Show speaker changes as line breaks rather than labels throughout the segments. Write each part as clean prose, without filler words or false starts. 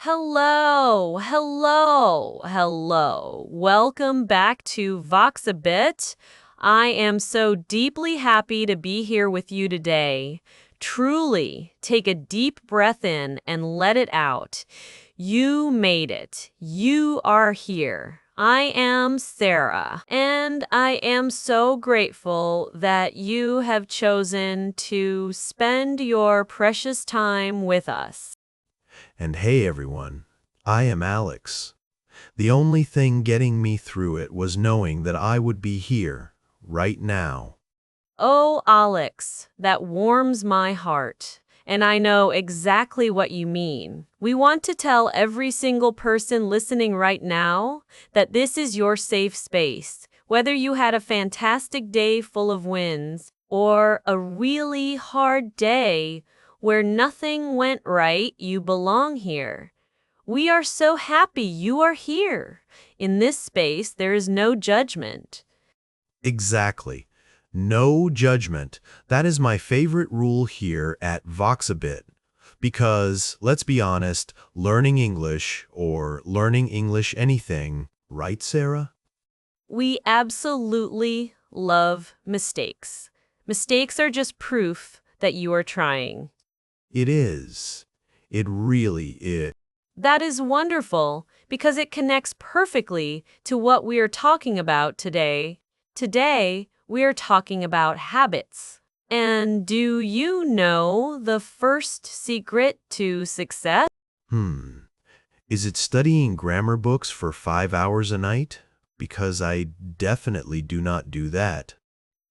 Hello, hello, hello. Welcome back to Voxabit. I am so deeply happy to be here with you today. Truly, take a deep breath in and let it out. You made it. You are here. I am Sarah, and I am so grateful that you have chosen to spend your precious time with us.
And hey everyone, I am Alex. The only thing getting me through it was knowing that I would be here, right now.
Oh, Alex, that warms my heart. And I know exactly what you mean. We want to tell every single person listening right now that this is your safe space. Whether you had a fantastic day full of wins or a really hard day where nothing went right, you belong here. We are so happy you are here. In this space, there is no judgment.
Exactly. No judgment. That is my favorite rule here at Voxabit. Because, let's be honest, learning English or learning English anything, right, Sarah?
We absolutely love mistakes. Mistakes are just proof that you are trying.
It is. It really is.
That is wonderful because it connects perfectly to what we are talking about today. Today, we are talking about habits. And do you know the first secret to success?
Is it studying grammar books for 5 hours a night? Because I definitely do not do that.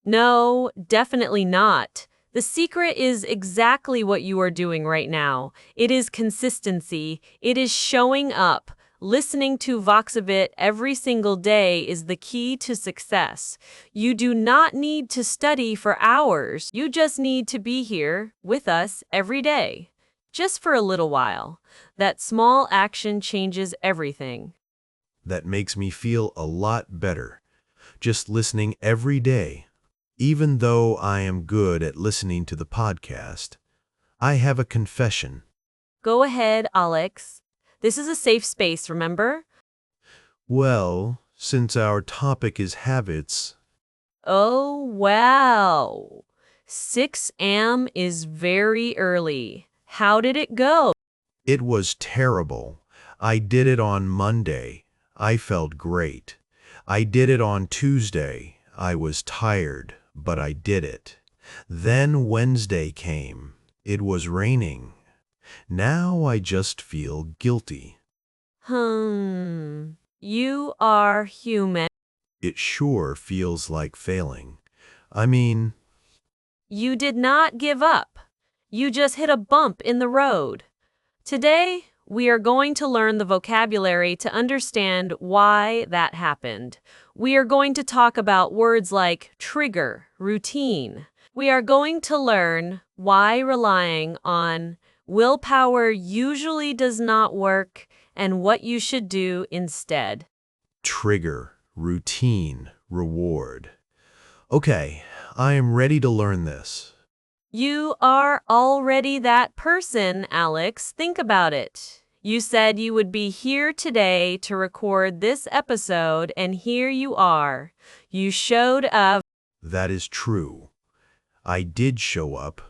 No, definitely not. The secret is exactly what you are doing right now. It is consistency. It is showing up. Listening to Voxabit every single day is the key to success. You do not need to study for hours. You just need to be here with us every day, just for a little while. That small action changes everything.
That makes me feel a lot better. Just listening every day. Even though I am good at listening to the podcast, I have a confession.
Go ahead, Alex. This is a safe space, remember?
Well, since our topic is habits,
Oh, wow. 6 a.m. is very early. How did it go?
it was terrible. I did it on Monday. I felt great. I did it on Tuesday. I was tired, but I did it. Then Wednesday came. It was raining. Now I just feel guilty.
You are human.
It sure feels like failing. I mean,
You did not give up. You just hit a bump in the road. Today, we are going to learn the vocabulary to understand why that happened. We are going to talk about words like trigger, routine. We are going to learn why relying on willpower usually does not work and what you should do instead.
trigger, routine, reward. Okay, I am ready to learn this.
You are already that person, Alex. Think about it. You said you would be here today to record this episode, and here you are. You showed up,
That is true. I did show up.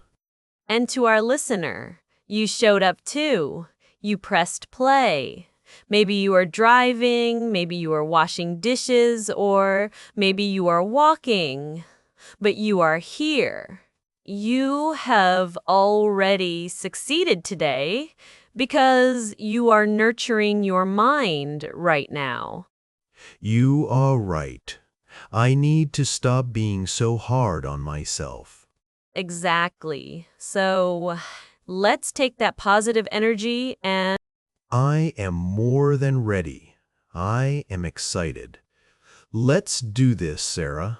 and to our listener, you showed up too. You pressed play. Maybe you are driving, maybe you are washing dishes, or maybe you are walking, but you are here. You have already succeeded today because you are nurturing your mind right now.
You are right. I need to stop being so hard on myself.
Exactly. So let's take that positive energy and
I am more than ready. I am excited. Let's do this, Sarah.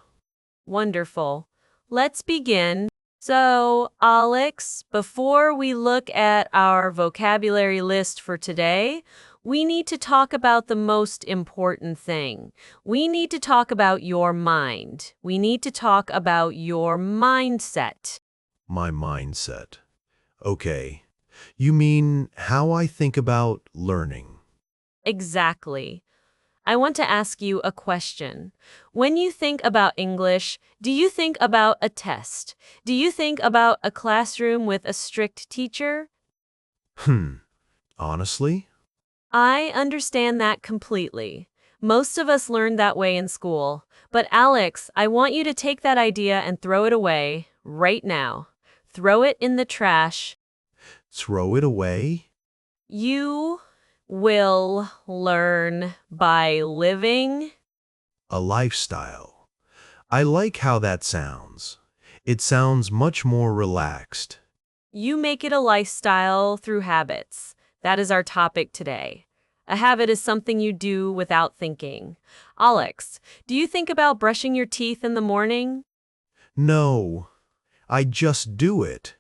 wonderful. Let's begin. So, Alex, before we look at our vocabulary list for today, we need to talk about the most important thing. We need to talk about your mind. We need to talk about your mindset.
My mindset. Okay, You mean how I think about learning?
Exactly. I want to ask you a question. When you think about English, do you think about a test? Do you think about a classroom with a strict teacher?
Hmm, honestly?
I understand that completely. Most of us learned that way in school. But Alex, I want you to take that idea and throw it away right now. Throw it in the trash.
Throw it away?
You will learn by living.
A lifestyle. I like how that sounds. It sounds much more relaxed.
You make it a lifestyle through habits. That is our topic today. A habit is something you do without thinking. Alex, do you think about brushing your teeth in the morning?
No, I just do it.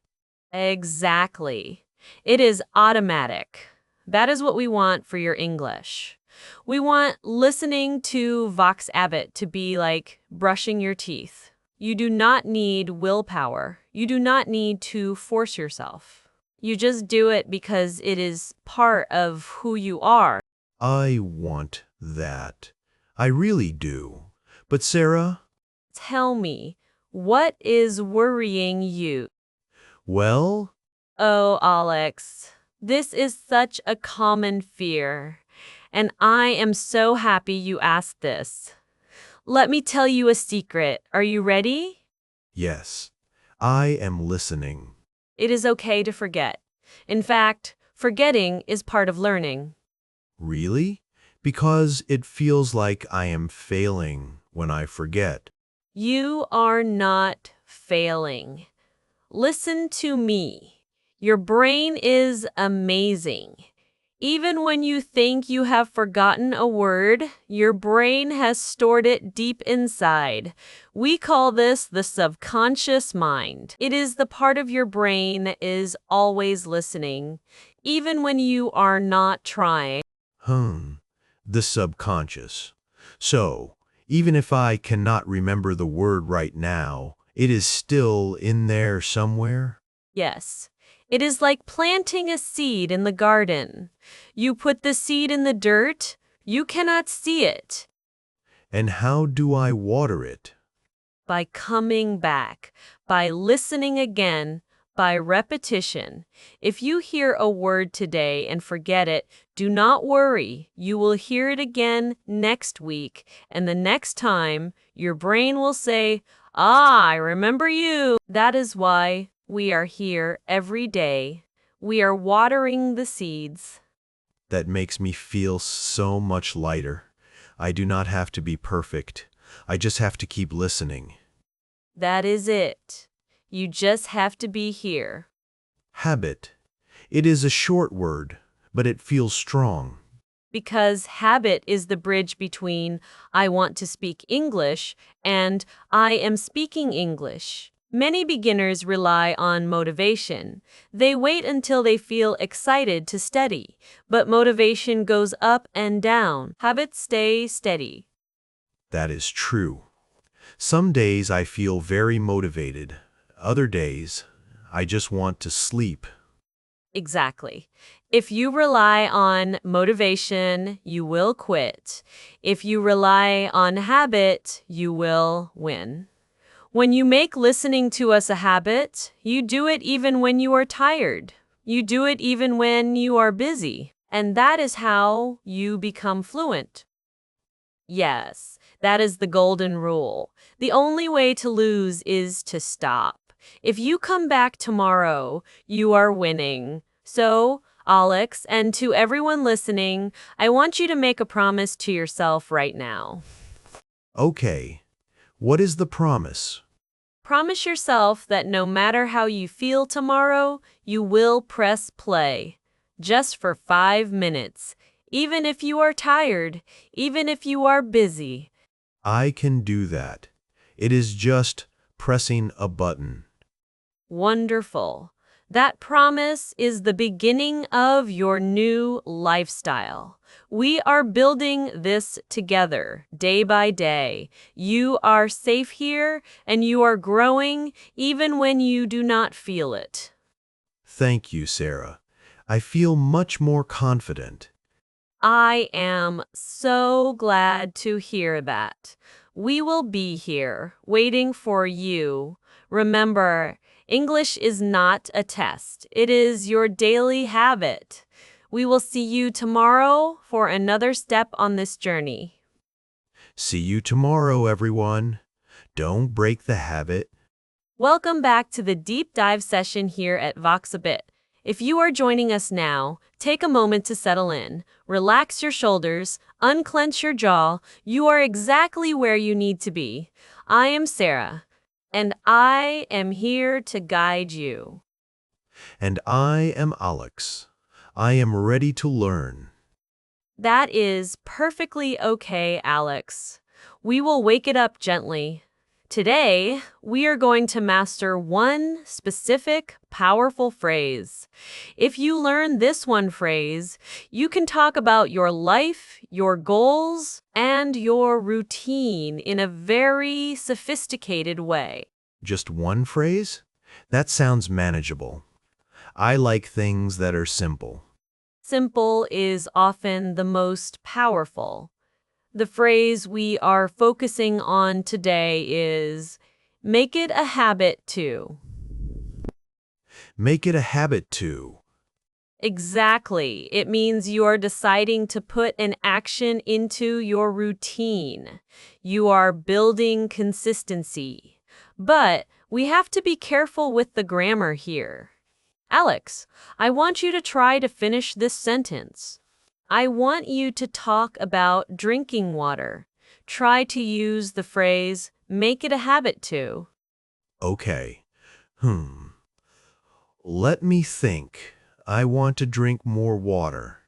Exactly. It is automatic. That is what we want for your English. We want listening to Vox Abbott to be like brushing your teeth. You do not need willpower. You do not need to force yourself. You just do it because it is part of who you are.
I want that. I really do. But Sarah,
Tell me, what is worrying you?
well,
Oh, Alex, this is such a common fear, and I am so happy you asked this. Let me tell you a secret. Are you ready?
yes, I am listening.
It is okay to forget. In fact, forgetting is part of learning.
Really? Because it feels like I am failing when I forget.
You are not failing. Listen to me. Your brain is amazing. Even when you think you have forgotten a word, your brain has stored it deep inside. We call this the subconscious mind. It is the part of your brain that is always listening, even when you are not trying.
Hmm, the subconscious. So, even if I cannot remember the word right now, it is still in there somewhere?
Yes, it is like planting a seed in the garden. You put the seed in the dirt, you cannot see it.
And how do I water it?
By coming back, by listening again, by repetition. If you hear a word today and forget it, do not worry. You will hear it again next week, and the next time, your brain will say, "Ah, I remember you." That is why we are here every day. We are watering the seeds.
That makes me feel so much lighter. I do not have to be perfect. I just have to keep listening.
That is it. You just have to be here.
Habit. It is a short word, but it feels strong.
Because habit is the bridge between I want to speak English and I am speaking English. Many beginners rely on motivation. They wait until they feel excited to study, but motivation goes up and down. Habits stay steady.
That is true. Some days I feel very motivated. Other days, I just want to sleep.
Exactly. If you rely on motivation, you will quit. If you rely on habit, you will win. When you make listening to us a habit, you do it even when you are tired. You do it even when you are busy. And that is how you become fluent. Yes, that is the golden rule. The only way to lose is to stop. If you come back tomorrow, you are winning. So, Alex, and to everyone listening, I want you to make a promise to yourself right now.
Okay, what is the promise?
Promise yourself that no matter how you feel tomorrow, you will press play. Just for 5 minutes. Even if you are tired, even if you are busy.
I can do that. It is just pressing a button.
Wonderful. That promise is the beginning of your new lifestyle. We are building this together, day by day. You are safe here, and you are growing even when you do not feel it.
Thank you, Sarah. I feel much more confident.
I am so glad to hear that. We will be here, waiting for you. Remember, English is not a test, it is your daily habit. We will see you tomorrow for another step on this journey.
See you tomorrow, everyone. Don't break the habit.
Welcome back to the deep dive session here at Voxabit. If you are joining us now, take a moment to settle in, relax your shoulders, unclench your jaw. You are exactly where you need to be. I am Sarah, and I am here to guide you.
And I am Alex. I am ready to learn.
That is perfectly okay, Alex. We will wake it up gently. Today, we are going to master one specific, powerful phrase. If you learn this one phrase, you can talk about your life, your goals, and your routine in a very sophisticated way.
Just one phrase? That sounds manageable. I like things that are simple.
Simple is often the most powerful. The phrase we are focusing on today is make it a habit to.
Make it a habit to.
Exactly. It means you are deciding to put an action into your routine. You are building consistency. But we have to be careful with the grammar here. Alex, I want you to try to finish this sentence. I want you to talk about drinking water. Try to use the phrase, make it a habit to.
Okay. Let me think. I want to drink more water.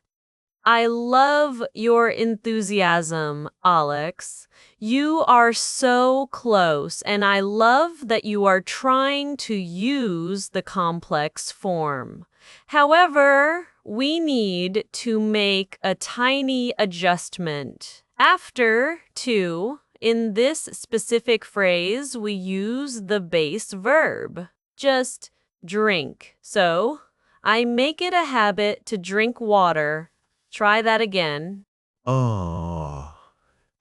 I love your enthusiasm, Alex. You are so close, and I love that you are trying to use the complex form. However, we need to make a tiny adjustment. After to, in this specific phrase, we use the base verb. Just drink. So, I make it a habit to drink water. Try that again.
Ah,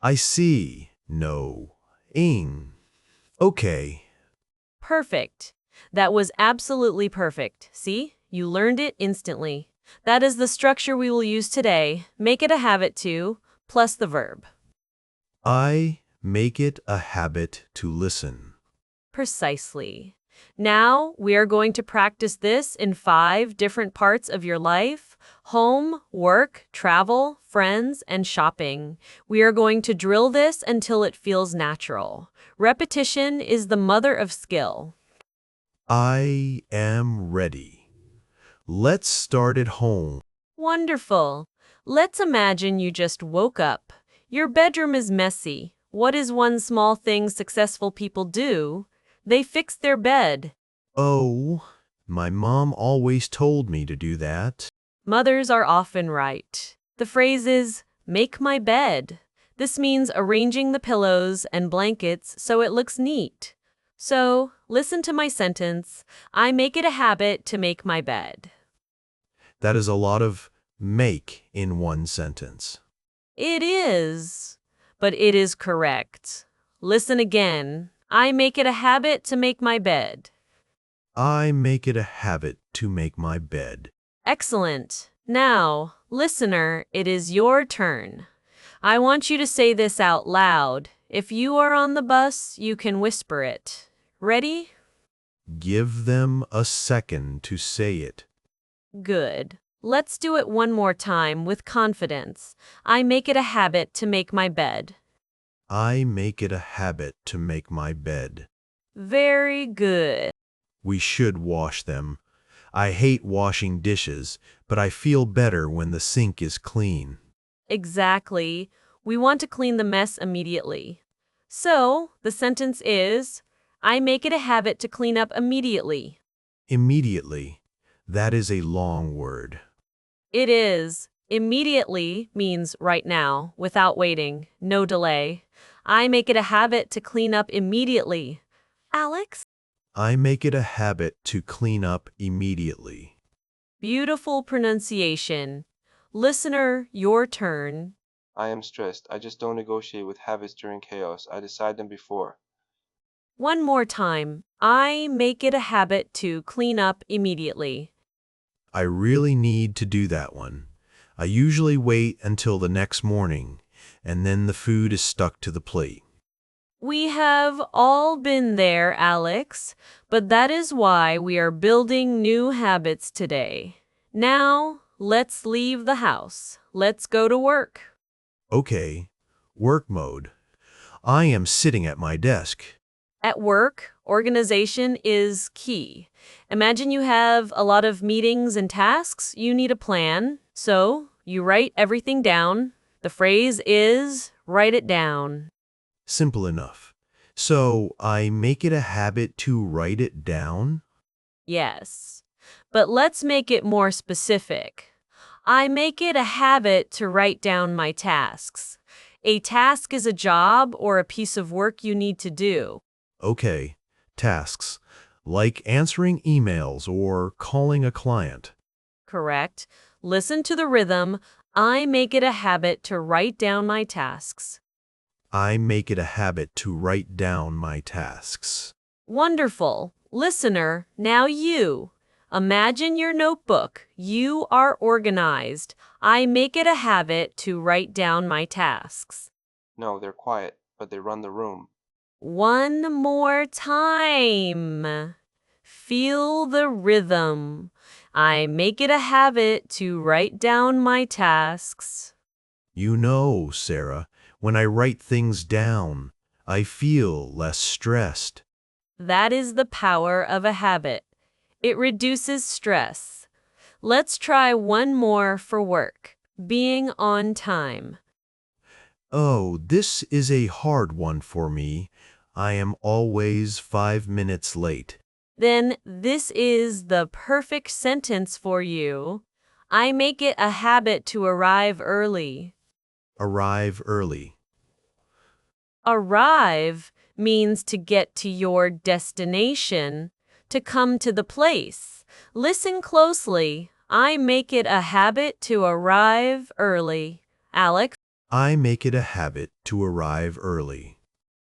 I see. No. Ing. Okay.
Perfect. That was absolutely perfect. See? You learned it instantly. That is the structure we will use today. Make it a habit to, plus the verb.
I make it a habit to listen.
Precisely. Now, we are going to practice this in 5 different parts of your life: home, work, travel, friends, and shopping. We are going to drill this until it feels natural. Repetition is the mother of skill.
I am ready. Let's start at home.
Wonderful. Let's imagine you just woke up. Your bedroom is messy. What is one small thing successful people do? They fix their bed.
Oh, my mom always told me to do that.
Mothers are often right. The phrase is, make my bed. This means arranging the pillows and blankets so it looks neat. So, listen to my sentence. I make it a habit to make my bed.
That is a lot of make in one sentence.
It is, but it is correct. Listen again. I make it a habit to make my bed.
I make it a habit to make my bed.
Excellent. Now, listener, it is your turn. I want you to say this out loud. If you are on the bus, you can whisper it. Ready?
Give them a second to say it.
Good. Let's do it one more time with confidence. I make it a habit to make my bed.
I make it a habit to make my bed.
Very good.
We should wash them. I hate washing dishes, but I feel better when the sink is clean.
Exactly. We want to clean the mess immediately. So, the sentence is, I make it a habit to clean up immediately.
Immediately. That is a long word.
It is. Immediately means right now, without waiting, no delay. I make it a habit to clean up immediately. Alex?
I make it a habit to clean up immediately.
Beautiful pronunciation. Listener, your turn.
I am stressed. I just don't negotiate with habits during chaos. I decide them before.
One more time. I make it a habit to clean up immediately.
I really need to do that one. I usually wait until the next morning, and then the food is stuck to the plate.
We have all been there, Alex, but that is why we are building new habits today. Now, let's leave the house. Let's go to work.
Okay, work mode. I am sitting at my desk.
At work, organization is key. Imagine you have a lot of meetings and tasks. You need a plan. So, you write everything down. The phrase is, write it down.
Simple enough. So I make it a habit to write it down?
Yes. But let's make it more specific. I make it a habit to write down my tasks. A task is a job or a piece of work you need to do.
Okay, tasks, like answering emails or calling a client.
Correct. Listen to the rhythm. I make it a habit to write down my tasks.
I make it a habit to write down my tasks.
Wonderful. Listener, now you. Imagine your notebook. You are organized. I make it a habit to write down my tasks.
No, they're quiet, but they run the room.
One more time. Feel the rhythm. I make it a habit to write down my tasks.
You know, Sarah, when I write things down, I feel less stressed.
That is the power of a habit. It reduces stress. Let's try one more for work. Being on time.
Oh, this is a hard one for me. I am always 5 minutes late.
Then this is the perfect sentence for you. I make it a habit to arrive early.
Arrive early.
Arrive means to get to your destination, to come to the place. Listen closely. I make it a habit to arrive early. Alex?
I make it a habit to arrive early.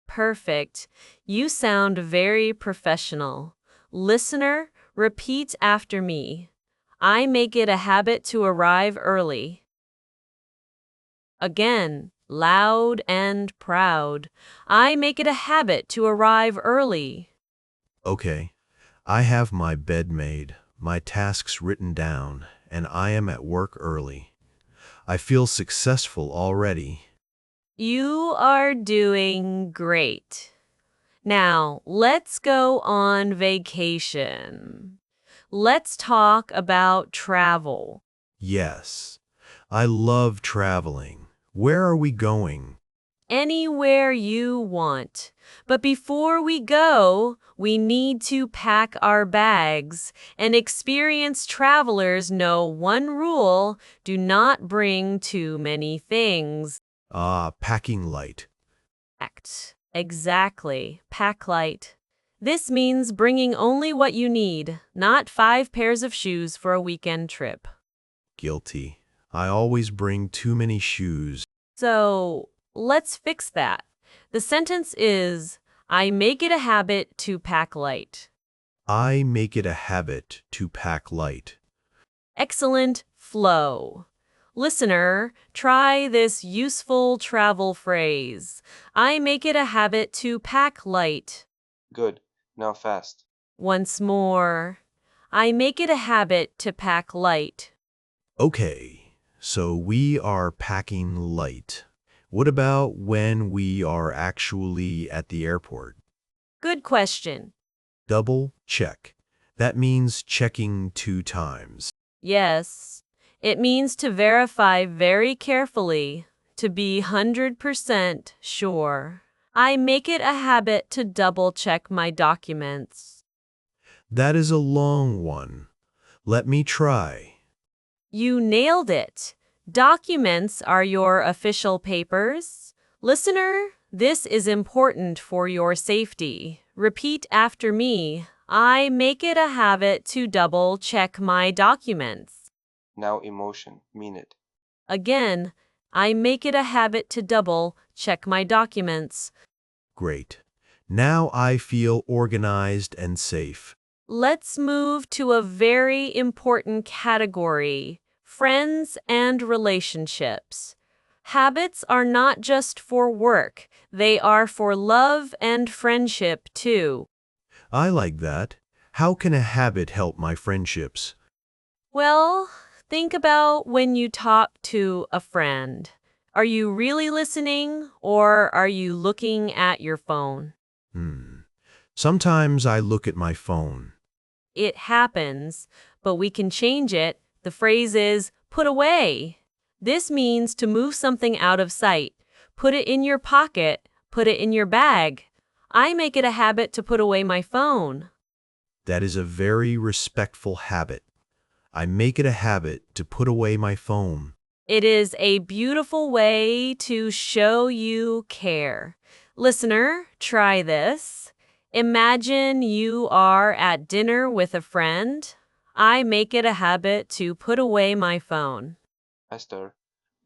Perfect. You sound very professional. Listener, repeat after me. I make it a habit to arrive early. Again, loud and proud. I make it a habit to arrive early.
Okay, I have my bed made, my tasks written down, and I am at work early. I feel successful already.
You are doing great. Now, let's go on vacation. Let's talk about travel.
Yes, I love traveling. Where are we going?
Anywhere you want. But before we go, we need to pack our bags. And experienced travelers know one rule: do not bring too many things.
Packing light.
Exactly, pack light. This means bringing only what you need, not 5 pairs of shoes for a weekend trip.
Guilty. I always bring too many shoes.
So, let's fix that. The sentence is, I make it a habit to pack light.
I make it a habit to pack light.
Excellent flow. Listener, try this useful travel phrase. I make it a habit to pack light.
Good. Now fast.
Once more. I make it a habit to pack light.
Okay, so we are packing light. What about when we are actually at the airport?
Good question.
Double check. That means checking 2 times.
Yes, it means to verify very carefully, to be 100% sure. I make it a habit to double-check my documents.
That is a long one. Let me try.
You nailed it. Documents are your official papers. Listener, this is important for your safety. Repeat after me. I make it a habit to double check my documents.
Now emotion. Mean it.
Again, I make it a habit to double check my documents.
Great. Now I feel organized and safe.
Let's move to a very important category: friends and relationships. Habits are not just for work, they are for love and friendship too.
I like that. How can a habit help my friendships?
Well, think about when you talk to a friend. Are you really listening, or are you looking at your phone?
Sometimes I look at my phone.
It happens, but we can change it. The phrase is put away. This means to move something out of sight. Put it in your pocket, put it in your bag. I make it a habit to put away my phone.
That is a very respectful habit. I make it a habit to put away my phone.
It is a beautiful way to show you care. Listener, try this. Imagine you are at dinner with a friend. I make it a habit to put away my phone.
Faster.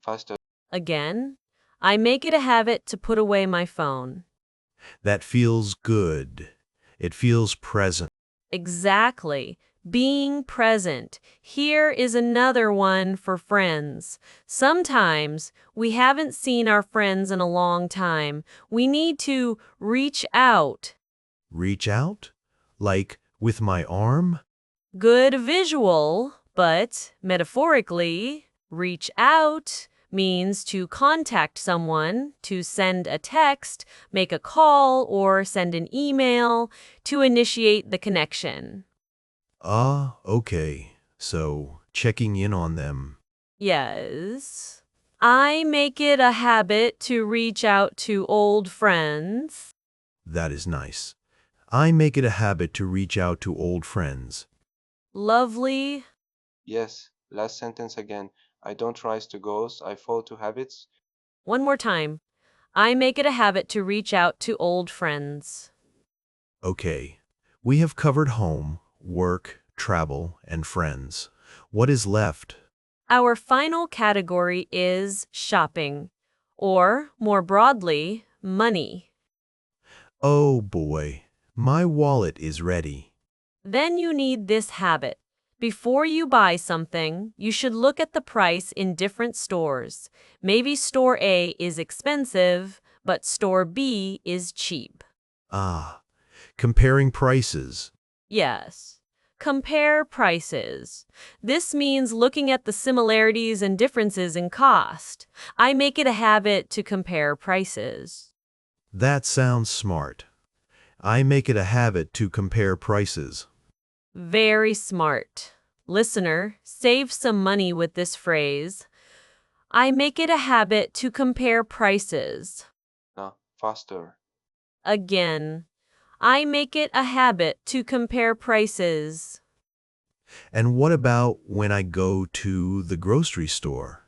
Faster.
Again, I make it a habit to put away my phone.
That feels good. It feels present.
Exactly. Being present. Here is another one for friends. Sometimes we haven't seen our friends in a long time. We need to reach out.
Reach out? Like with my arm?
Good visual, but metaphorically, reach out means to contact someone, to send a text, make a call, or send an email to initiate the connection.
Ah, okay. So, checking in on them.
Yes. I make it a habit to reach out to old friends.
That is nice. I make it a habit to reach out to old friends.
Lovely.
Yes. Last sentence again. I don't rise to goals. I fall to habits.
One more time. I make it a habit to reach out to old friends.
Okay. We have covered home, work, travel, and friends. What is left?
Our final category is shopping, or more broadly, money.
Oh boy, my wallet is ready.
Then you need this habit. Before you buy something, you should look at the price in different stores. Maybe store A is expensive, but store B is cheap.
Ah, comparing prices.
Yes. Compare prices. This means looking at the similarities and differences in cost. I make it a habit to compare prices.
That sounds smart. I make it a habit to compare prices.
Very smart. Listener, save some money with this phrase. I make it a habit to compare prices.
Now, faster.
Again, I make it a habit to compare prices.
And what about when I go to the grocery store?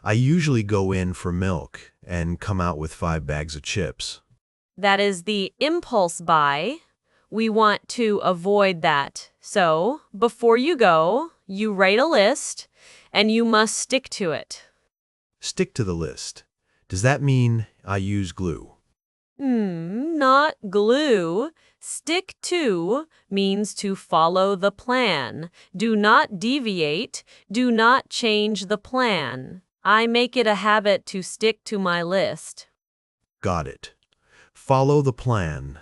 I usually go in for milk and come out with 5 bags of chips.
That is the impulse buy. We want to avoid that. So, before you go, you write a list and you must stick to it.
Stick to the list. Does that mean I use glue?
Not glue. Stick to means to follow the plan. Do not deviate. Do not change the plan. I make it a habit to stick to my list.
Got it. Follow the plan.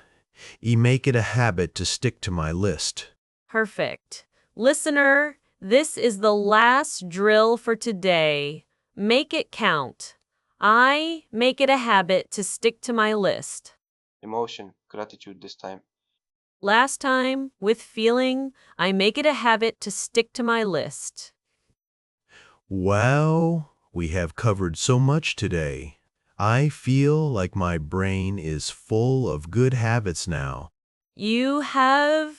Make it a habit to stick to my list.
Perfect. Listener, this is the last drill for today. Make it count. I make it a habit to stick to my list.
Emotion. Gratitude this time.
Last time, with feeling, I make it a habit to stick to my list.
Well, we have covered so much today. I feel like my brain is full of good habits now.
You have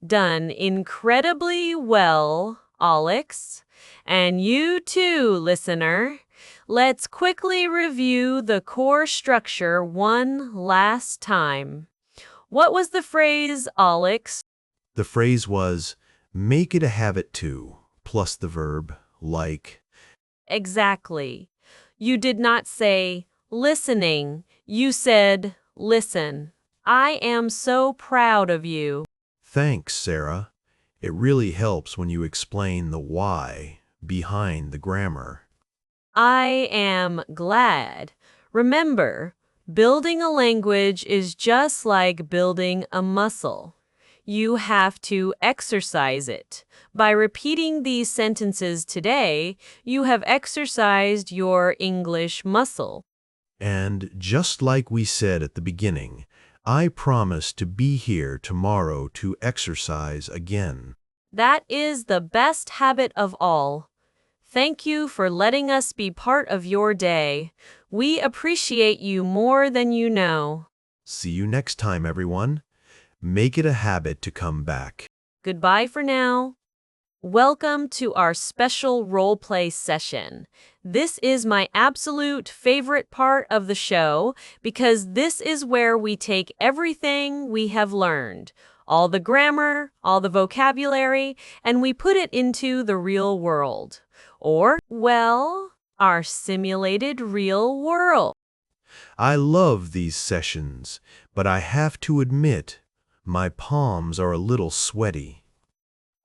done incredibly well, Alex. And you too, listener. Let's quickly review the core structure one last time. What was the phrase, Alex?
The phrase was, make it a habit to, plus the verb, like.
Exactly. You did not say listening. You said listen. I am so proud of you.
Thanks, Sarah. It really helps when you explain the why behind the grammar.
I am glad. Remember, building a language is just like building a muscle. You have to exercise it. By repeating these sentences today, you have exercised your English muscle.
And just like we said at the beginning, I promise to be here tomorrow to exercise again.
That is the best habit of all. Thank you for letting us be part of your day. We appreciate you more than you know.
See you next time, everyone. Make it a habit to come back.
Goodbye for now. Welcome to our special role play session. This is my absolute favorite part of the show because this is where we take everything we have learned, all the grammar, all the vocabulary, and we put it into the real world. Or, well, our simulated real world.
I love these sessions, but I have to admit, my palms are a little sweaty.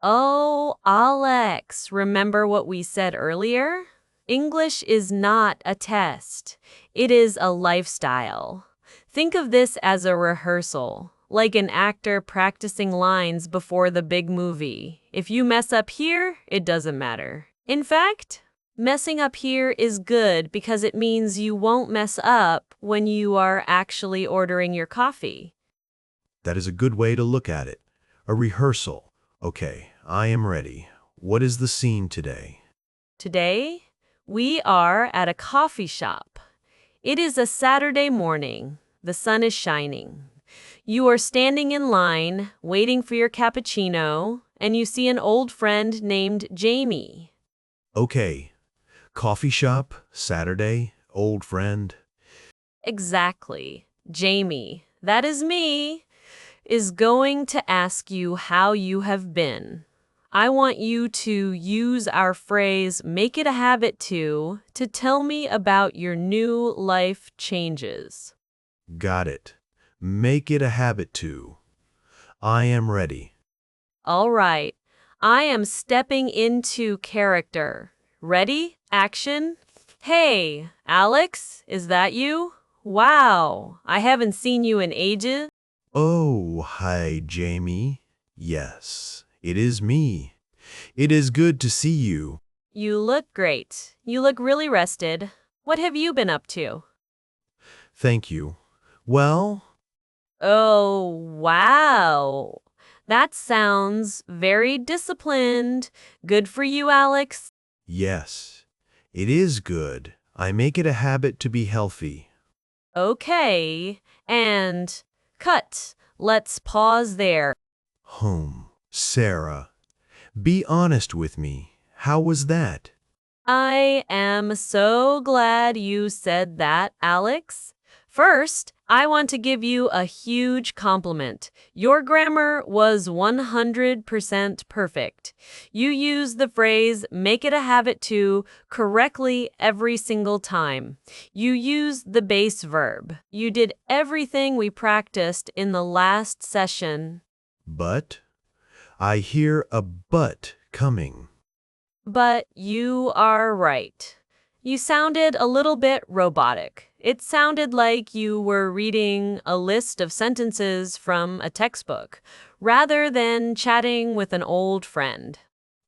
Oh, Alex, remember what we said earlier? English is not a test. It is a lifestyle. Think of this as a rehearsal, like an actor practicing lines before the big movie. If you mess up here, it doesn't matter. In fact, messing up here is good because it means you won't mess up when you are actually ordering your coffee.
That is a good way to look at it. A rehearsal. Okay, I am ready. What is the scene today?
Today, we are at a coffee shop. It is a Saturday morning. The sun is shining. You are standing in line, waiting for your cappuccino, and you see an old friend named Jamie.
Okay, coffee shop, Saturday, old friend.
Exactly. Jamie, that is me, is going to ask you how you have been. I want you to use our phrase, make it a habit to tell me about your new life changes.
Got it. Make it a habit to. I am ready.
All right. I am stepping into character. Ready? Action. Hey, Alex, is that you? Wow, I haven't seen you in ages.
Oh, hi, Jamie. Yes, it is me. It is good to see you.
You look great. You look really rested. What have you been up to?
Thank you. Well,
Oh, wow. That sounds very disciplined. Good for you, Alex.
yes, it is good. I make it a habit to be healthy.
Okay. And cut. Let's pause there.
Home. Sarah, be honest with me. How was that?
I am so glad you said that, Alex. First, I want to give you a huge compliment. Your grammar was 100% perfect. You used the phrase make it a habit to correctly every single time. You used the base verb. You did everything we practiced in the last session.
But? I hear a but coming.
But you are right. You sounded a little bit robotic. It sounded like you were reading a list of sentences from a textbook, rather than chatting with an old friend.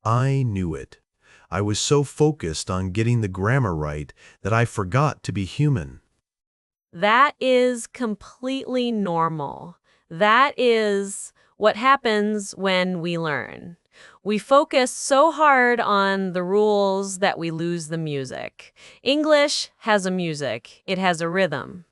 I knew it. I was so focused on getting the grammar right that I forgot to be human.
That is completely normal. That is what happens when we learn. We focus so hard on the rules that we lose the music. English has a music. It has a rhythm.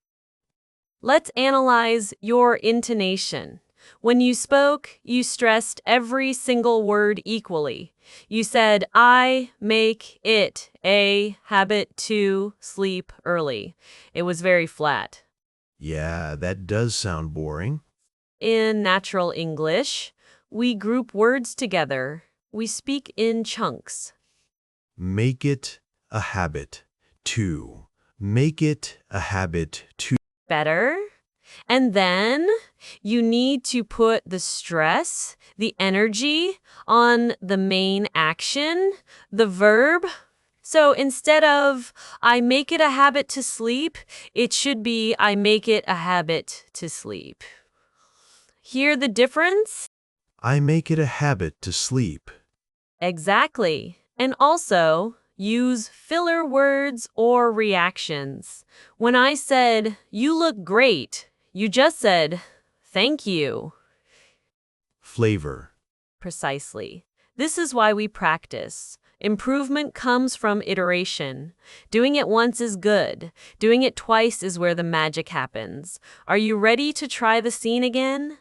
Let's analyze your intonation. When you spoke, you stressed every single word equally. You said, I make it a habit to sleep early. It was very flat.
Yeah, that does sound boring.
In natural English, We group words together. We speak in chunks.
Make it a habit to. Make it a habit to.
Better? And then you need to put the stress, the energy on the main action, the verb. So instead of I make it a habit to sleep, it should be I make it a habit to sleep. Hear the difference?
I make it a habit to sleep.
Exactly. And also, use filler words or reactions. When I said, you look great, you just said, thank you.
Flavor.
Precisely. This is why we practice. Improvement comes from iteration. Doing it once is good. Doing it twice is where the magic happens. Are you ready to try the scene again?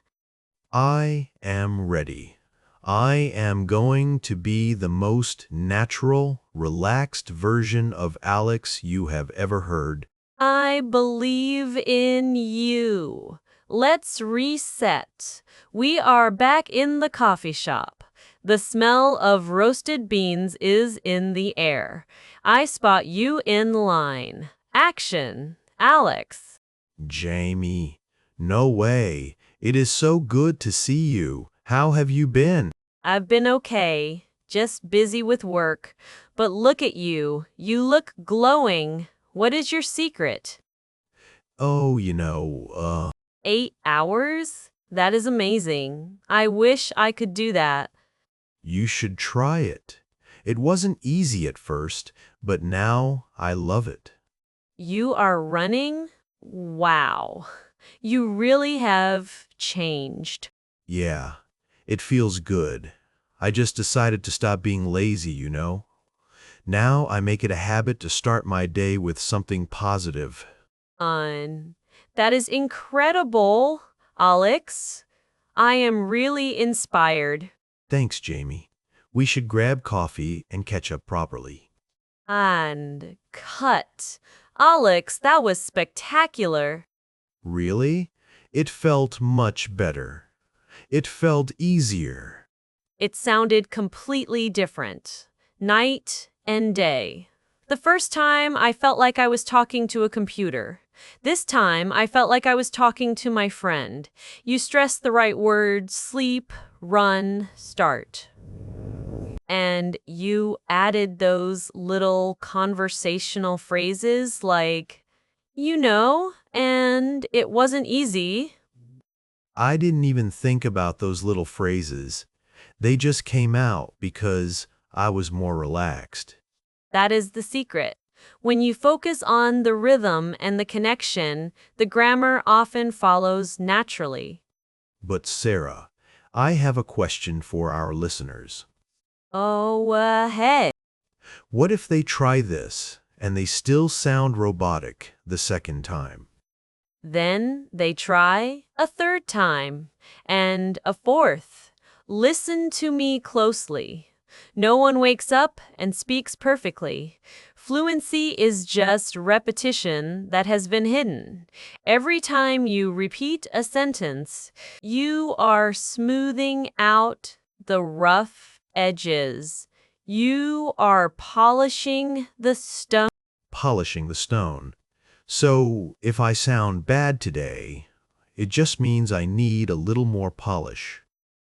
I am ready. I am going to be the most natural, relaxed version of Alex you have ever heard.
I believe in you. Let's reset. We are back in the coffee shop. The smell of roasted beans is in the air. I spot you in line. Action, Alex.
Jamie, no way. It is so good to see you. How have you been?
I've been okay, just busy with work. But look at you. You look glowing. What is your secret?
Oh,
8 hours? That is amazing. I wish I could do that.
you should try it. It wasn't easy at first, but now I love it.
You are running? Wow. You really have changed.
Yeah, it feels good. I just decided to stop being lazy. Now I make it a habit to start my day with something positive.
That is incredible, Alex. I am really inspired.
Thanks, Jamie. We should grab coffee and catch up properly.
And cut. Alex, that was spectacular.
Really? It felt much better. It felt easier.
It sounded completely different. Night and day. The first time, I felt like I was talking to a computer. This time, I felt like I was talking to my friend. You stressed the right words: sleep, run, start. And you added those little conversational phrases like, and it wasn't easy.
I didn't even think about those little phrases. They just came out because I was more relaxed.
That is the secret. When you focus on the rhythm and the connection, the grammar often follows naturally.
But Sarah, I have a question for our listeners.
Oh, hey.
What if they try this and they still sound robotic the second time?
Then they try a third time and a fourth. Listen to me closely. No one wakes up and speaks perfectly. Fluency is just repetition that has been hidden. Every time you repeat a sentence, you are smoothing out the rough edges. You are polishing the stone.
Polishing the stone. So if I sound bad today, it just means I need a little more polish.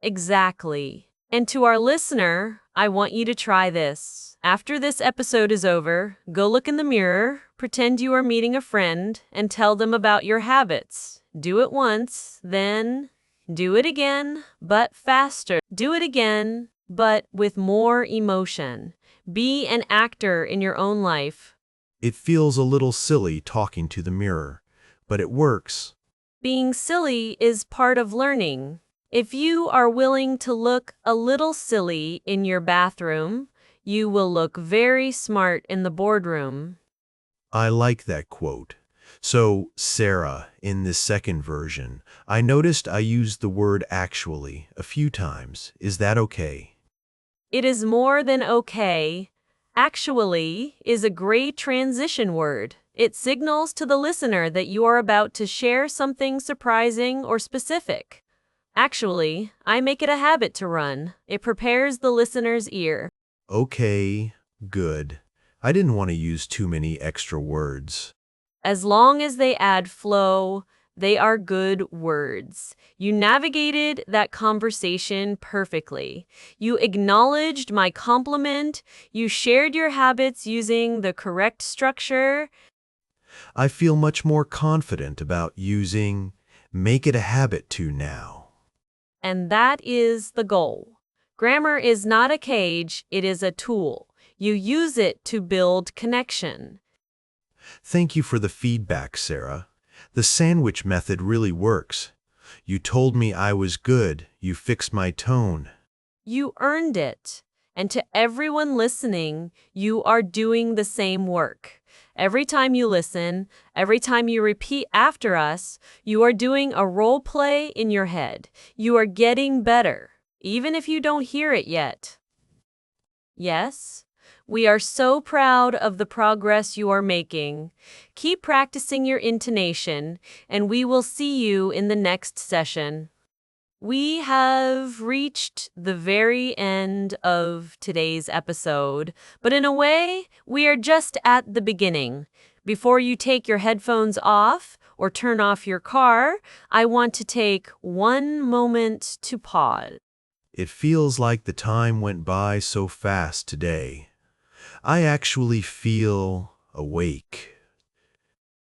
Exactly. And to our listener, I want you to try this. After this episode is over, go look in the mirror, pretend you are meeting a friend, and tell them about your habits. Do it once, then do it again, but faster. Do it again, but with more emotion. Be an actor in your own life.
It feels a little silly talking to the mirror, but it works.
Being silly is part of learning. If you are willing to look a little silly in your bathroom, you will look very smart in the boardroom.
I like that quote. So, Sarah, in this second version, I noticed I used the word actually a few times. Is that okay?
It is more than okay. Actually is a great transition word. It signals to the listener that you are about to share something surprising or specific. Actually, I make it a habit to run. It prepares the listener's ear.
Okay, good. I didn't want to use too many extra words.
As long as they add flow, they are good words. You navigated that conversation perfectly. You acknowledged my compliment. You shared your habits using the correct structure.
I feel much more confident about using make it a habit to now.
And that is the goal. Grammar is not a cage, it is a tool. You use it to build connection.
Thank you for the feedback, Sarah. The sandwich method really works. You told me I was good. You fixed my tone.
You earned it. And to everyone listening, you are doing the same work. Every time you listen, every time you repeat after us, you are doing a role play in your head. You are getting better, even if you don't hear it yet. Yes, we are so proud of the progress you are making. Keep practicing your intonation, and we will see you in the next session. We have reached the very end of today's episode, but in a way, we are just at the beginning. Before you take your headphones off or turn off your car, I want to take one moment to pause.
It feels like the time went by so fast today. I actually feel awake.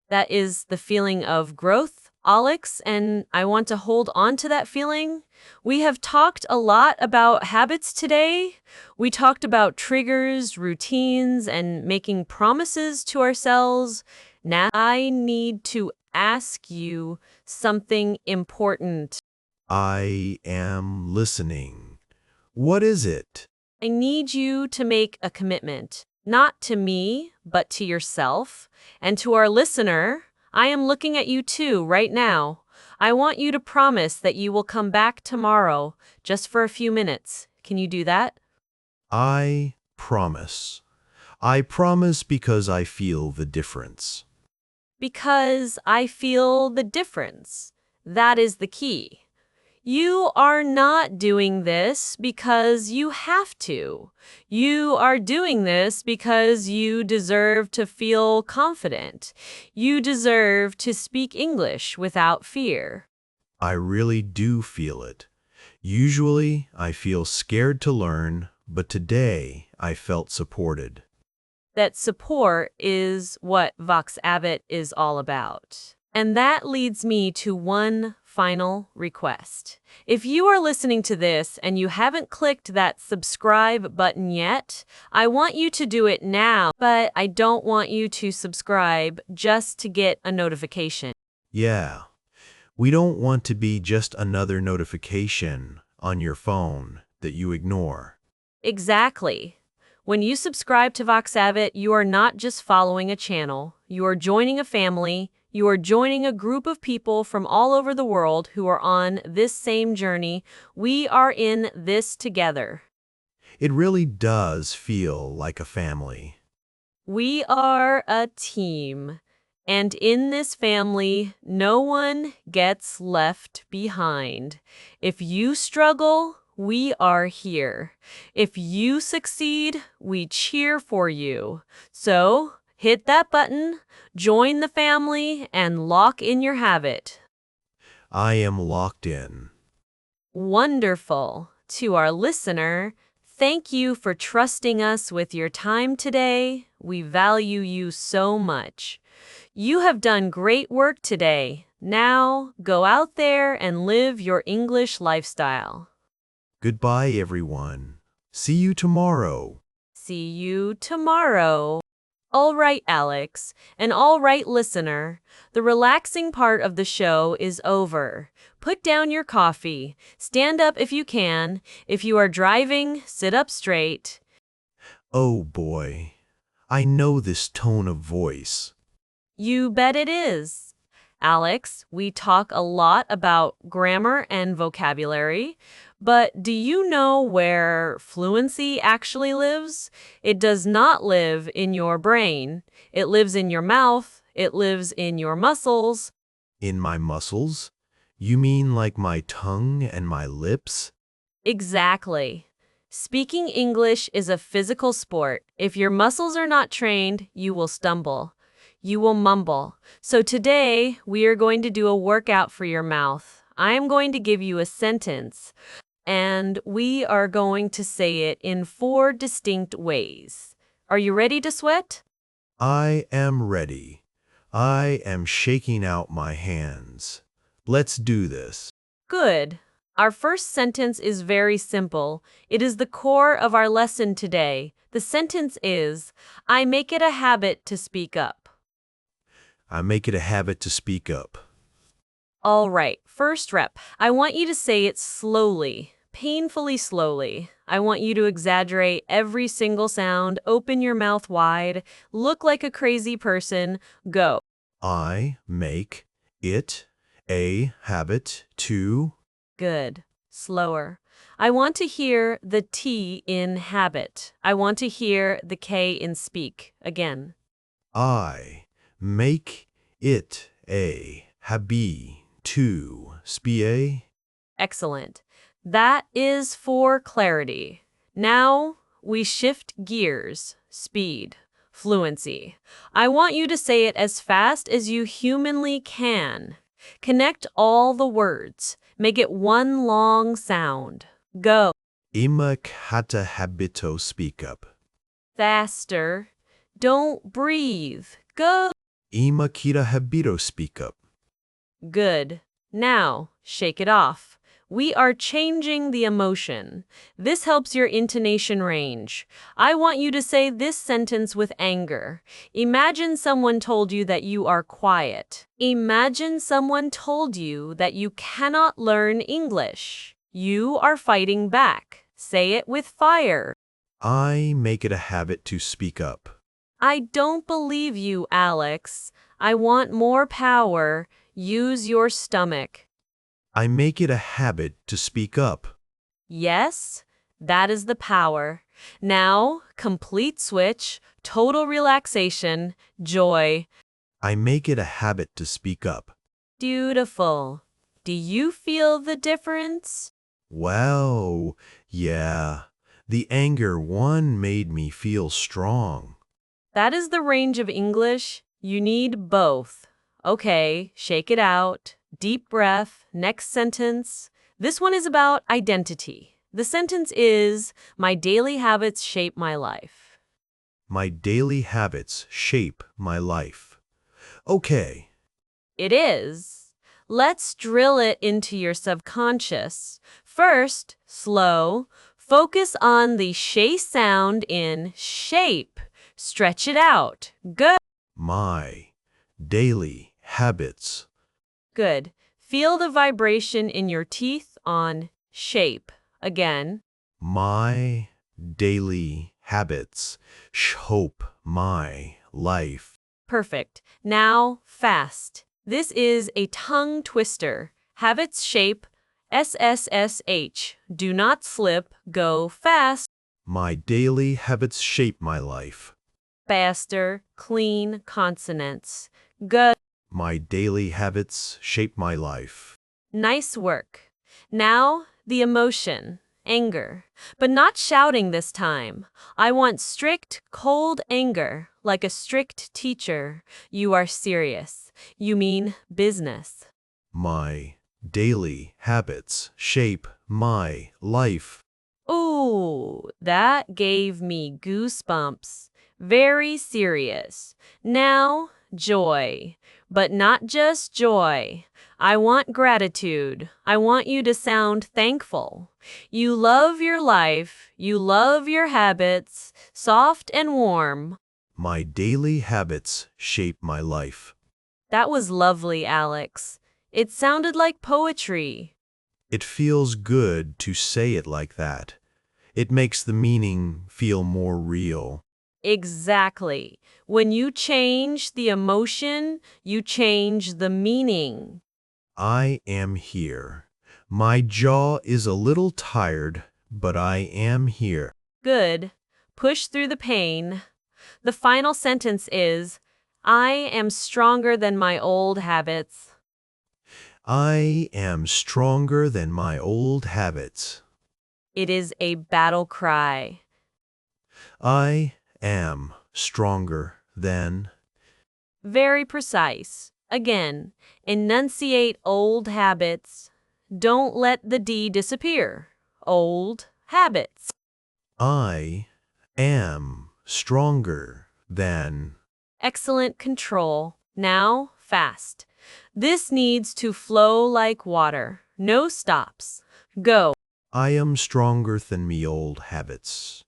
That is the feeling of growth, Alex, and I want to hold on to that feeling. We have talked a lot about habits today. We talked about triggers, routines, and making promises to ourselves. Now I need to ask you something important.
I am listening. What is it?
I need you to make a commitment, not to me, but to yourself. And to our listener, I am looking at you too right now. I want you to promise that you will come back tomorrow, just for a few minutes. Can you do that?
I promise. I promise because I feel the difference.
Because I feel the difference. That is the key. You are not doing this because you have to. You are doing this because you deserve to feel confident. You deserve to speak English without fear.
I really do feel it. Usually, I feel scared to learn, but today I felt supported.
That support is what Vox Abbott is all about. And that leads me to one final request. If you are listening to this and you haven't clicked that subscribe button yet, I want you to do it now, but I don't want you to subscribe just to get a notification.
Yeah, we don't want to be just another notification on your phone that you ignore.
Exactly. When you subscribe to Vox Abbott, you are not just following a channel. You are joining a family. You are joining a group of people from all over the world who are on this same journey. We are in this together.
It really does feel like a family.
We are a team. And in this family, no one gets left behind. If you struggle, we are here. If you succeed, we cheer for you. So, hit that button, join the family, and lock in your habit.
I am locked in.
Wonderful. To our listener, thank you for trusting us with your time today. We value you so much. You have done great work today. Now, go out there and live your English lifestyle.
Goodbye, everyone. See you tomorrow.
See you tomorrow. All right, Alex, and all right, listener. The relaxing part of the show is over. Put down your coffee. Stand up if you can. If you are driving, sit up straight.
Oh boy, I know this tone of voice.
You bet it is. Alex, we talk a lot about grammar and vocabulary, but do you know where fluency actually lives? It does not live in your brain. It lives in your mouth. It lives in your muscles.
In my muscles? You mean like my tongue and my lips?
Exactly. Speaking English is a physical sport. If your muscles are not trained, you will stumble. You will mumble. So today, we are going to do a workout for your mouth. I am going to give you a sentence, and we are going to say it in 4 distinct ways. Are you ready to sweat?
I am ready. I am shaking out my hands. Let's do this.
Good. Our first sentence is very simple. It is the core of our lesson today. The sentence is, I make it a habit to speak up.
I make it a habit to speak up.
All right, first rep. I want you to say it slowly, painfully slowly. I want you to exaggerate every single sound, open your mouth wide, look like a crazy person. Go.
I make it a habit to.
Good. Slower. I want to hear the T in habit. I want to hear the K in speak. Again.
I make it a habit to speak.
Excellent. That is for clarity. Now we shift gears. Speed. Fluency. I want you to say it as fast as you humanly can. Connect all the words. Make it one long sound. Go.
Ima kata habito speak up.
Faster. Don't breathe. Go.
Ima kita habito speak up.
Good. Now, shake it off. We are changing the emotion. This helps your intonation range. I want you to say this sentence with anger. Imagine someone told you that you are quiet. Imagine someone told you that you cannot learn English. You are fighting back. Say it with fire.
I make it a habit to speak up.
I don't believe you, Alex. I want more power. Use your stomach.
I make it a habit to speak up.
Yes, that is the power. Now, complete switch, total relaxation, joy.
I make it a habit to speak up.
Beautiful. Do you feel the difference?
Wow, yeah. The anger one made me feel strong.
That is the range of English. You need both. Okay, shake it out. Deep breath. Next sentence. This one is about identity. The sentence is, my daily habits shape my life.
My daily habits shape my life. Okay,
It is. Let's drill it into your subconscious. First, slow. Focus on the sh sound in shape. Stretch it out. Good.
my daily habits.
Good. Feel the vibration in your teeth on shape. Again.
My daily habits shape my life.
Perfect. Now, fast. This is a tongue twister. Habits shape. SSSH. Do not slip. Go fast.
My daily habits shape my life.
Faster. Clean consonants. Good.
My daily habits shape my life.
Nice work. Now, the emotion. Anger. But not shouting this time. I want strict, cold anger, like a strict teacher. You are serious. You mean business.
My daily habits shape my life.
Ooh, that gave me goosebumps. Very serious. Now, joy. But not just joy. I want gratitude. I want you to sound thankful. You love your life. You love your habits. Soft and warm.
My daily habits shape my life.
That was lovely, Alex. It sounded like poetry.
It feels good to say it like that. It makes the meaning feel more real.
Exactly. When you change the emotion, you change the meaning.
I am here. My jaw is a little tired, but I am here.
Good. Push through the pain. The final sentence is, I am stronger than my old habits.
I am stronger than my old habits.
It is a battle cry.
I am stronger than.
Very precise. Again, enunciate old habits. Don't let the D disappear. Old habits.
I am stronger than.
Excellent control. Now, fast. This needs to flow like water. No stops. Go.
I am stronger than me old habits.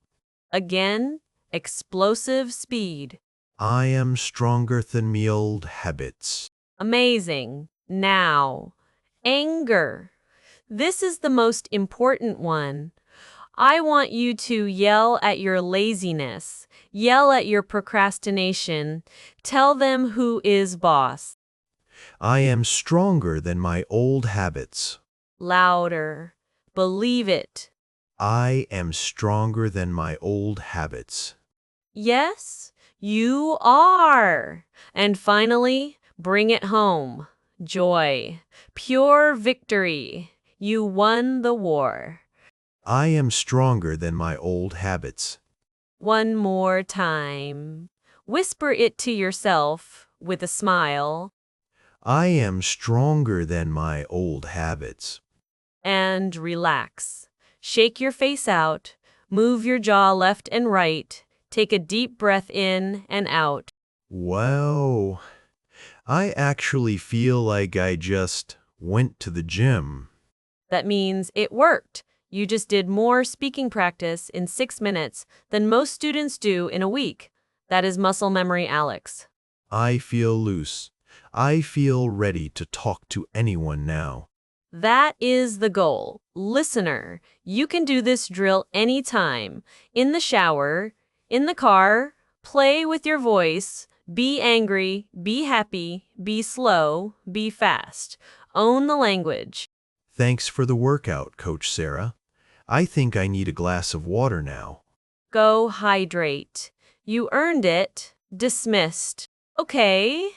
Again, explosive speed.
I am stronger than me old habits.
Amazing. Now, anger. This is the most important one. I want you to yell at your laziness, yell at your procrastination, tell them who is boss.
I am stronger than my old habits.
Louder. Believe it.
I am stronger than my old habits.
Yes, you are. And finally, bring it home. Joy. Pure victory. You won the war.
I am stronger than my old habits.
One more time. Whisper it to yourself with a smile.
I am stronger than my old habits.
And relax. Shake your face out. Move your jaw left and right. Take a deep breath in and out.
Wow. I actually feel like I just went to the gym.
That means it worked. You just did more speaking practice in 6 minutes than most students do in a week. That is muscle memory, Alex.
I feel loose. I feel ready to talk to anyone now.
That is the goal. Listener, you can do this drill anytime. In the shower, in the car, play with your voice. Be angry, be happy, be slow, be fast. Own the language.
Thanks for the workout, Coach Sarah. I think I need a glass of water now.
Go hydrate. You earned it. Dismissed. Okay,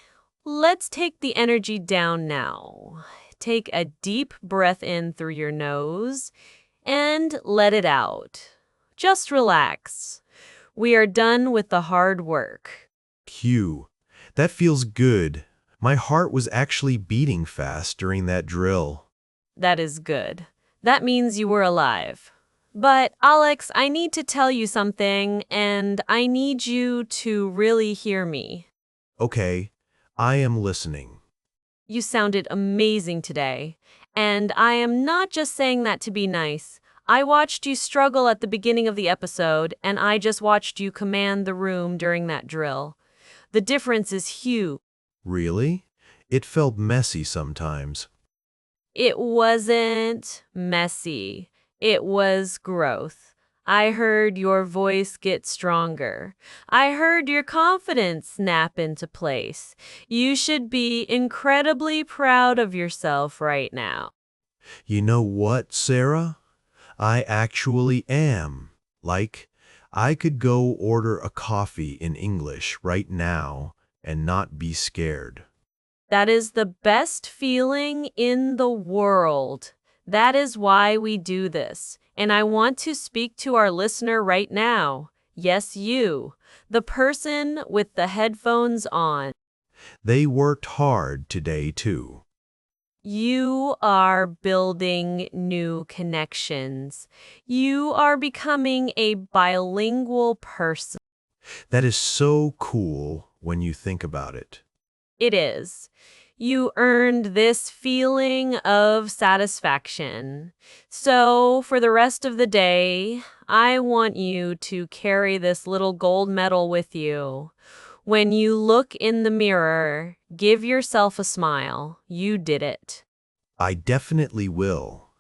let's take the energy down now. Take a deep breath in through your nose and let it out. Just relax. We are done with the hard work.
Phew, that feels good. My heart was actually beating fast during that drill.
That is good. That means you were alive. But, Alex, I need to tell you something, and I need you to really hear me.
Okay, I am listening.
You sounded amazing today. And I am not just saying that to be nice. I watched you struggle at the beginning of the episode, and I just watched you command the room during that drill. The difference is huge.
Really? It felt messy sometimes.
It wasn't messy. It was growth. I heard your voice get stronger. I heard your confidence snap into place. You should be incredibly proud of yourself right now.
You know what, Sarah? I actually am. Like, I could go order a coffee in English right now and not be scared.
That is the best feeling in the world. That is why we do this. And I want to speak to our listener right now. Yes, you, the person with the headphones on.
They worked hard today, too.
You are building new connections. You are becoming a bilingual person.
That is so cool when you think about it.
It is. You earned this feeling of satisfaction. So, for the rest of the day, I want you to carry this little gold medal with you. When you look in the mirror, give yourself a smile. You did it.
I definitely will.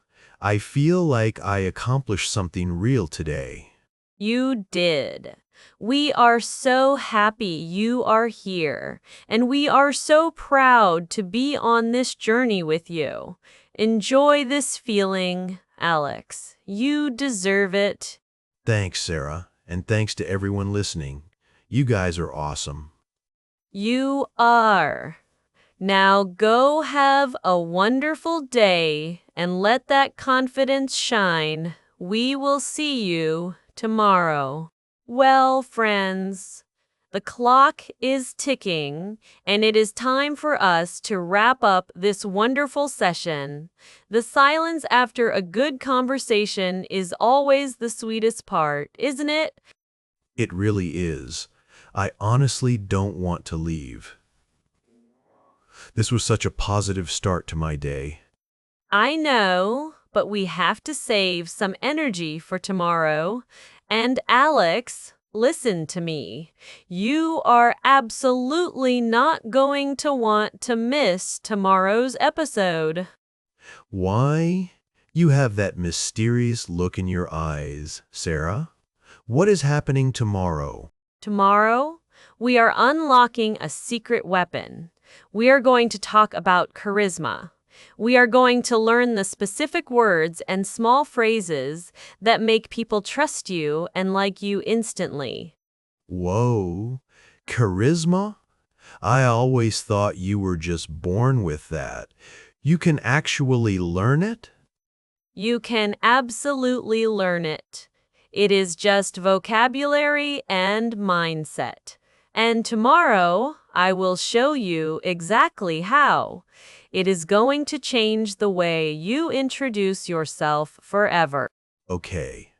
I feel like I accomplished something real today.
You did. We are so happy you are here, and we are so proud to be on this journey with you. Enjoy this feeling, Alex. You deserve it.
Thanks, Sarah, and thanks to everyone listening. You guys are awesome.
You are. Now go have a wonderful day and let that confidence shine. We will see you tomorrow. Well, friends, the clock is ticking, and it is time for us to wrap up this wonderful session. The silence after a good conversation is always the sweetest part, isn't it?
It really is. I honestly don't want to leave. This was such a positive start to my day.
I know, but we have to save some energy for tomorrow. And Alex, listen to me. You are absolutely not going to want to miss tomorrow's episode.
Why? You have that mysterious look in your eyes, Sarah. What is happening tomorrow?
Tomorrow, we are unlocking a secret weapon. We are going to talk about charisma. We are going to learn the specific words and small phrases that make people trust you and like you instantly.
Whoa, charisma? I always thought you were just born with that. You can actually learn it?
You can absolutely learn it. It is just vocabulary and mindset. And tomorrow, I will show you exactly how. It is going to change the way you introduce yourself forever.
Okay.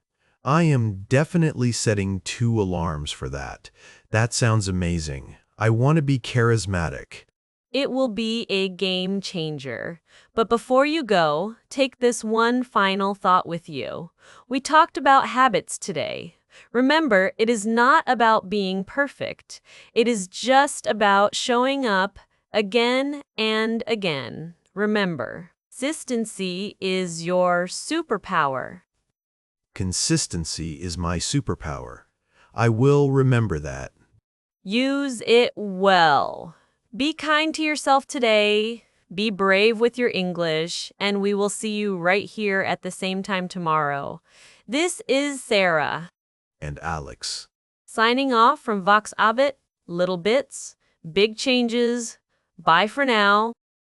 I am definitely setting 2 alarms for that. That sounds amazing. I want to be charismatic.
It will be a game changer. But before you go, take this one final thought with you. We talked about habits today. Remember, it is not about being perfect. It is just about showing up again and again. Remember, consistency is your superpower.
Consistency is my superpower. I will remember that.
Use it well. Be kind to yourself today. Be brave with your English, and we will see you right here at the same time tomorrow. This is Sarah,
And Alex.
signing off from Vox Abit. Little bits, big changes. Bye for now.